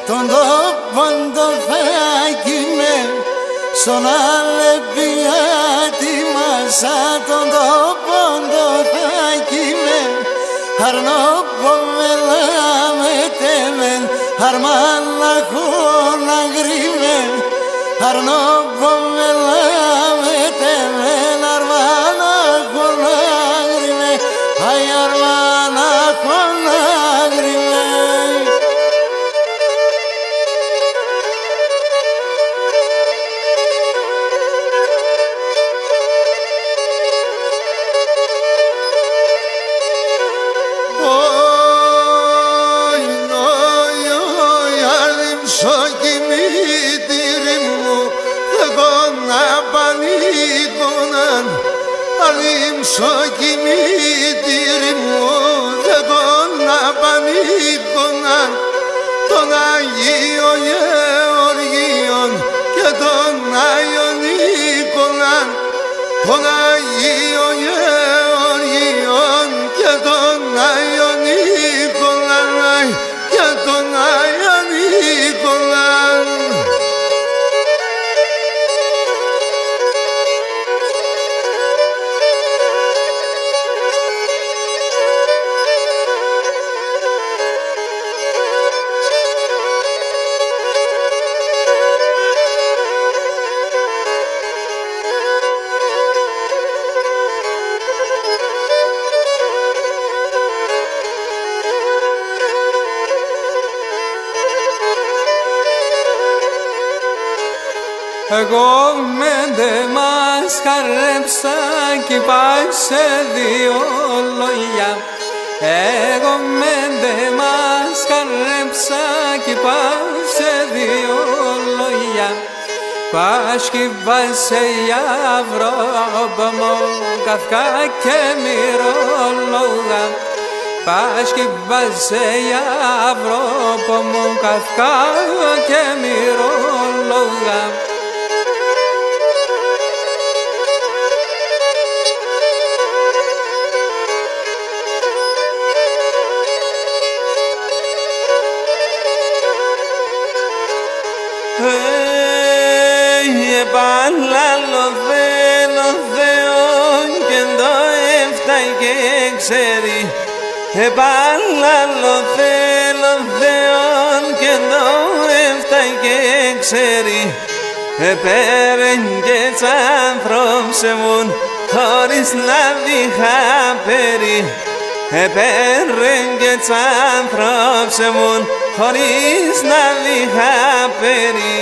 Τον τόπο φάγιμε, στον αλεπί έτοιμασα τον τόπο φάγιμε, αρνόπο μελάμετεμεν, αρμάναχον αγρίμε, αρνόπο μελάμετεμεν, αρμάναχον αγρίμε, αι αρμάναχον αγρίμε. Σοκιμήτηρη μου δεν τον απανίκωναν τον Αγίο Γεωργίον και τον Άγιον Νίκολαν, τον Αγίο Γεωργίον και τον Άγιον Νίκολαν και τον Άγιον Νίκολαν. Εγώ μέντε μας χαρέψα κι είπα σε δύο λόγια. Εγώ μέντε μας χαρέψα κι είπα σε δύο λόγια. Πας κι είπα σε Αυρόπο μου καυκά και μυρολόγα. Πας κι είπα σε Αυρόπο μου καυκά και μυρολόγα. Επαναλαμβάνω θέλω Θεό και το έφταει και ξέρει. Επαναλαμβάνω θέλω Θεό και το έφταει και ξέρει. Επέρεν και τσάνθρωψεμουν χωρίς να διχά περί. Επέρεν και τσάνθρωψεμουν χωρίς να διχά περί.